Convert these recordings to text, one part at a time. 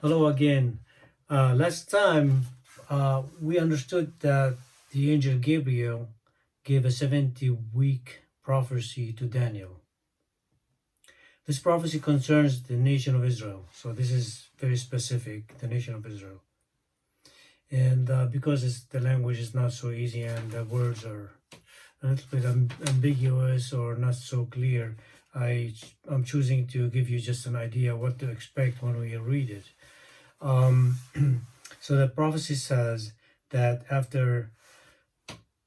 Hello again. Last time we understood that the angel Gabriel gave a 70-week prophecy to Daniel. This prophecy concerns the nation of Israel. So this is very specific, the nation of Israel. And because the language is not so easy and the words are a little bit ambiguous or not so clear, I'm choosing to give you just an idea what to expect when we read it. Um, so the prophecy says that after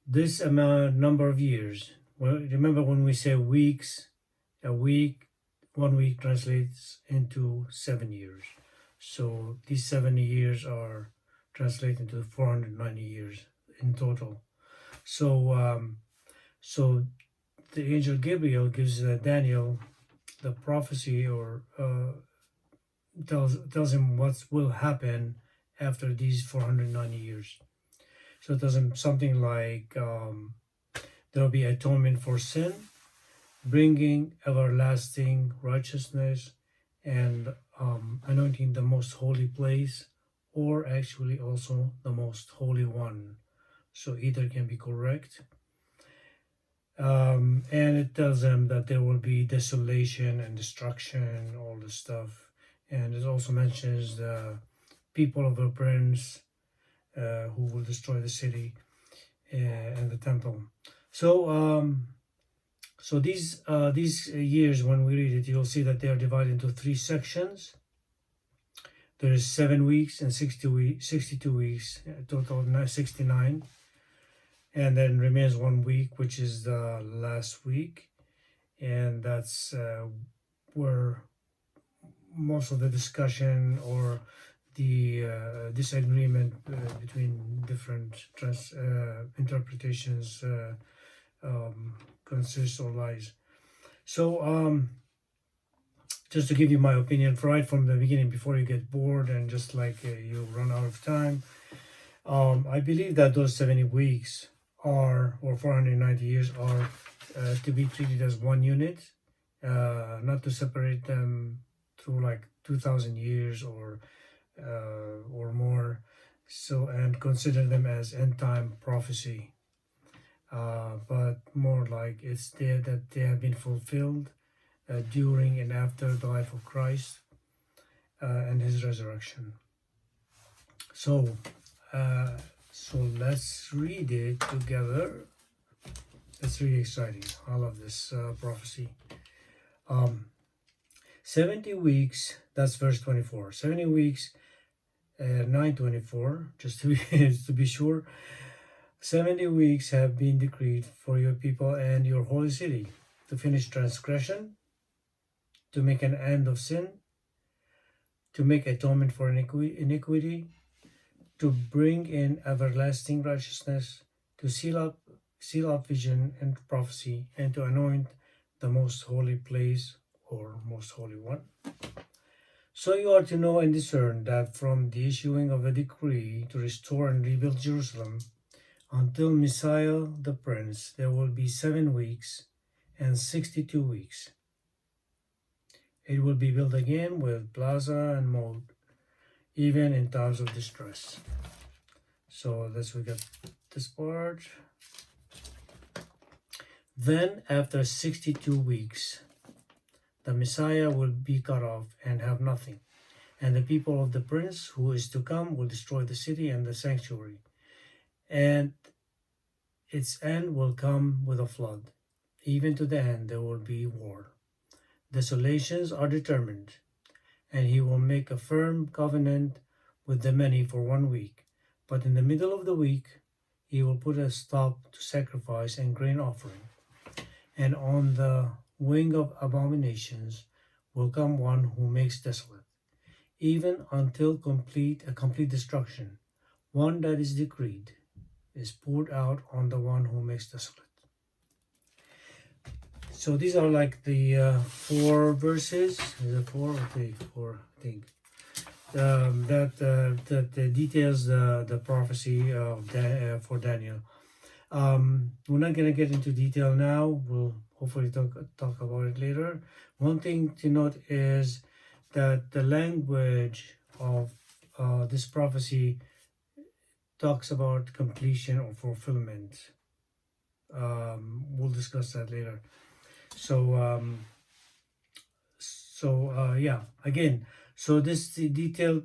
this number of years, well, remember when we say weeks, a week, 1 week translates into 7 years. So these 70 years are translated into 490 years in total. So the angel Gabriel gives Daniel the prophecy or tells him what will happen after these 490 years. So it tells him something like there will be atonement for sin, bringing everlasting righteousness, and anointing the most holy place, or actually also the most holy one. So either can be correct. And it tells them that there will be desolation and destruction, all this stuff. And it also mentions the people of the prince who will destroy the city and the temple. So these years, when we read it, you'll see that they are divided into three sections. There is 7 weeks and 62 weeks, total 69, and then remains 1 week, which is the last week, and that's where most of the discussion or the disagreement between different interpretations consists or lies. So just to give you my opinion right from the beginning before you get bored and just like you run out of time, I believe that those 70 weeks or 490 years are to be treated as one unit, not to separate them through like 2,000 years or more, so, and consider them as end time prophecy, but more like it's there that they have been fulfilled during and after the life of Christ and his resurrection. So let's read it together. It's really exciting. I love this prophecy. 70 weeks, that's verse 24. 70 weeks, 9:24, just to be, to be sure. 70 weeks have been decreed for your people and your holy city to finish transgression, to make an end of sin, to make atonement for iniquity, to bring in everlasting righteousness, to seal up vision and prophecy, and to anoint the most holy place or most holy one. So you are to know and discern that from the issuing of a decree to restore and rebuild Jerusalem until Messiah the Prince, there will be 7 weeks and 62 weeks. It will be built again with plaza and moat, even in times of distress. So let's look at this part. Then after 62 weeks, the Messiah will be cut off and have nothing, and the people of the prince who is to come will destroy the city and the sanctuary, and its end will come with a flood. Even to the end there will be war. Desolations are determined, and he will make a firm covenant with the many for 1 week. But in the middle of the week, he will put a stop to sacrifice and grain offering. And on the wing of abominations will come one who makes desolate, even until a complete destruction. One that is decreed is poured out on the one who makes desolate. So these are like the 4 verses. Is it 4 or 3? 4, I think. That details the prophecy of for Daniel. We're not going to get into detail now. We'll hopefully talk about it later. One thing to note is that the language of this prophecy talks about completion or fulfillment. We'll discuss that later. So yeah, again, so this the detailed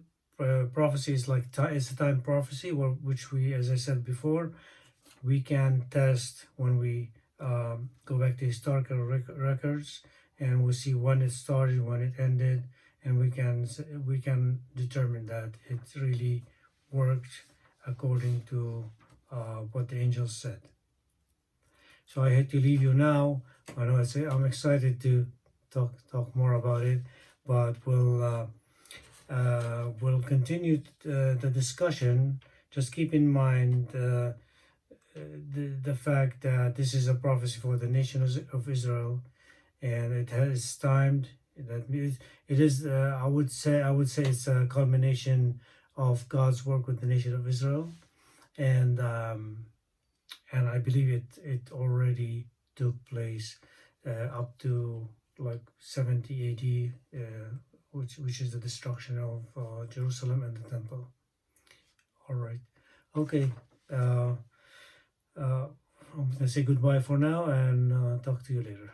prophecy is like it's a time prophecy, which we, as I said before, we can test when we go back to historical records, and we see when it started, when it ended, and we can determine that it really worked according to what the angels said. So I hate to leave you now. I know I'm excited to talk more about it, but we'll continue the discussion. Just keep in mind the fact that this is a prophecy for the nation of Israel, and it has timed. That means it is. I would say it's a culmination of God's work with the nation of Israel, and I believe it already took place up to like 70 AD, which is the destruction of Jerusalem and the temple. All right, okay. I'm gonna say goodbye for now, and talk to you later.